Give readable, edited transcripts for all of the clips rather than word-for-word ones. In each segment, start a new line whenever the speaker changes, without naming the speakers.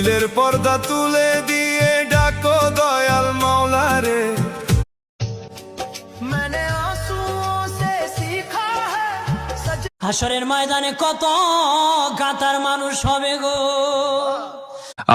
দিলের পর্দা তুলে দিয়ে ডাকো দয়াল মাওলা রে।
হাসরের ময়দানে কত গাতার মানুষ হবে গো।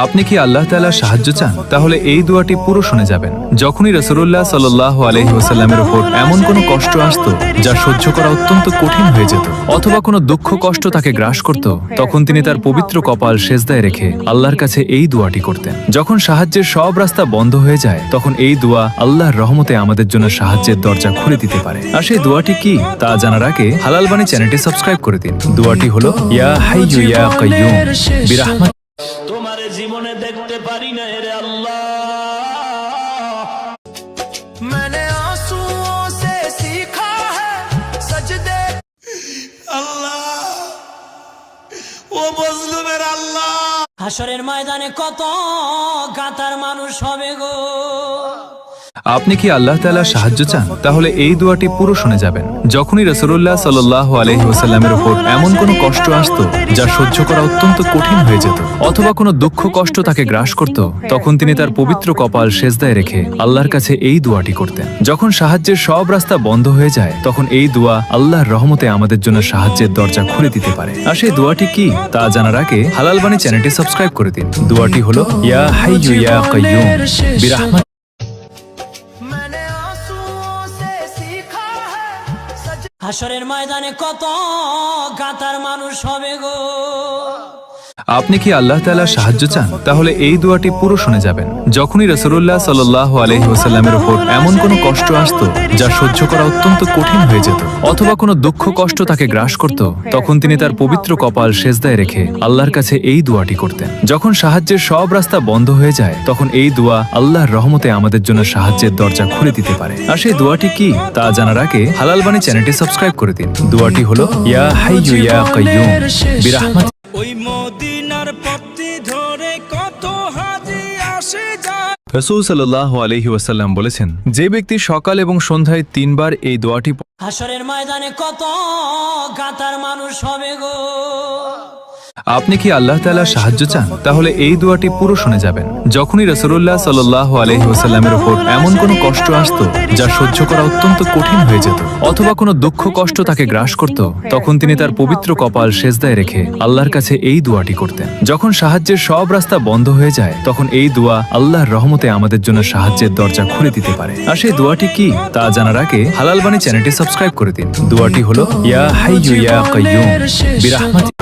আপনি কি আল্লাহ তাআলার সাহায্য চান? তাহলে এই দোয়াটি পুরো শুনে যাবেন। যখনই রাসূলুল্লাহ সাল্লাল্লাহু আলাইহি ওয়াসাল্লামের উপর এমন কোনো কষ্ট আসতো যা সহ্য করা অত্যন্ত কঠিন হয়ে যেত, অথবা কোনো দুঃখ কষ্ট তাকে গ্রাস করত, তখন তিনি তার পবিত্র কপাল সেজদায় রেখে আল্লাহর কাছে এই দোয়াটি করতেন। যখন সাহায্যের সব রাস্তা বন্ধ হয়ে যায়, তখন এই দোয়া আল্লাহর রহমতে আমাদের জন্য সাহায্যের দরজা খুলে দিতে পারে। আর সেই দোয়াটি কি তা জানার আগে হালাল বাণী চ্যানেলটি সাবস্ক্রাইব করে দিন। দোয়াটি হলো, ইয়া হাইয়্যু ইয়া কাইয়্যুম বিরাহমাত।
তোমার জীবনে দেখতে পারি না রে আল্লাহ,
मैंने आंसुओं से सीखा है सजदे।
আল্লাহ ও মজলুমের আল্লাহ।
হাসরের ময়দানে কত গাতার মানুষ হবে গো।
আপনি কি আল্লাহ তাআলার সাহায্য চান? তাহলে এই দোয়াটি পুরো শুনে যাবেন। যখনই রাসূলুল্লাহ সাল্লাল্লাহু আলাইহি ওয়াসাল্লামের উপর এমন কোনো কষ্ট আসতো যা সহ্য করা অত্যন্ত কঠিন হয়ে যেত, অথবা কোনো দুঃখ কষ্ট তাকে গ্রাস করত, তখন তিনি তার পবিত্র কপাল সেজদায় রেখে আল্লাহর কাছে এই দোয়াটি করতেন। যখন সাহায্যের সব রাস্তা বন্ধ হয়ে যায়, তখন এই দোয়া আল্লাহর রহমতে আমাদের জন্য সাহায্যের দরজা খুলে দিতে পারে। আর সেই দোয়াটি কি তা জানার আগে হালাল বাণী চ্যানেলটি সাবস্ক্রাইব করে দিন। দোয়াটি হলো, ইয়া হাইয়্যু ইয়া কাইয়্যুম বিরাহমাত।
হাসরের ময়দানে কত গাতার মানুষ হবে গো।
আপনি কি আল্লাহ তাআলার সাহায্য চান? তাহলে এই দোয়াটি পুরো শুনে যাবেন। যখনই রাসূলুল্লাহ সাল্লাল্লাহু আলাইহি ওয়াসাল্লামের উপর এমন কোনো কষ্ট আসতো যা সহ্য করা অত্যন্ত কঠিন হয়ে যেত, অথবা কোনো দুঃখ কষ্ট তাকে গ্রাস করত, তখন তিনি তার পবিত্র কপাল সেজদায় রেখে আল্লাহর কাছে এই দোয়াটি করতেন। যখন সাহায্যের সব রাস্তা বন্ধ হয়ে যায়, তখন এই দোয়া আল্লাহর রহমতে আমাদের জন্য সাহায্যের দরজা খুলে দিতে পারে। আর সেই দোয়াটি কি তা জানার আগে হালাল বাণী চ্যানেলটি সাবস্ক্রাইব করে দিন। দোয়াটি হলো, ইয়া হাইয়্যু ইয়া কাইয়্যুম বিরাহমাত।
ওই মদিনার পথটি ধরে কত হাজি আসে যায়।
রাসূল সাল্লাল্লাহু আলাইহি ওয়াসাল্লাম বলেছেন, যে ব্যক্তি সকাল এবং সন্ধ্যায় 3 বার এই দোয়াটি
হাসরের ময়দানে কত গাতার মানুষ হবে গো।
আপনি কি আল্লাহ তাআলার সাহায্য চান? তাহলে এই দোয়াটি পুরো শুনে যাবেন। যখনই রাসূলুল্লাহ সাল্লাল্লাহু আলাইহি ওয়াসাল্লামের উপর এমন কোনো কষ্ট আসতো যা সহ্য করা অত্যন্ত কঠিন হয়ে যেত, অথবা কোনো দুঃখ কষ্ট তাকে গ্রাস করত, তখন তিনি তার পবিত্র কপাল সেজদায় রেখে আল্লাহর কাছে এই দোয়াটি করতেন। যখন সাহায্যের সব রাস্তা বন্ধ হয়ে যায়, তখন এই দোয়া আল্লাহর রহমতে আমাদের জন্য সাহায্যের দরজা খুলে দিতে পারে। আর সেই দোয়াটি কি তা জানার আগে হালাল বাণী চ্যানেলটি সাবস্ক্রাইব করে দিন। দোয়াটি হলো, ইয়া হাইয়্যু ইয়া কাইয়্যুম বিরাহমাত।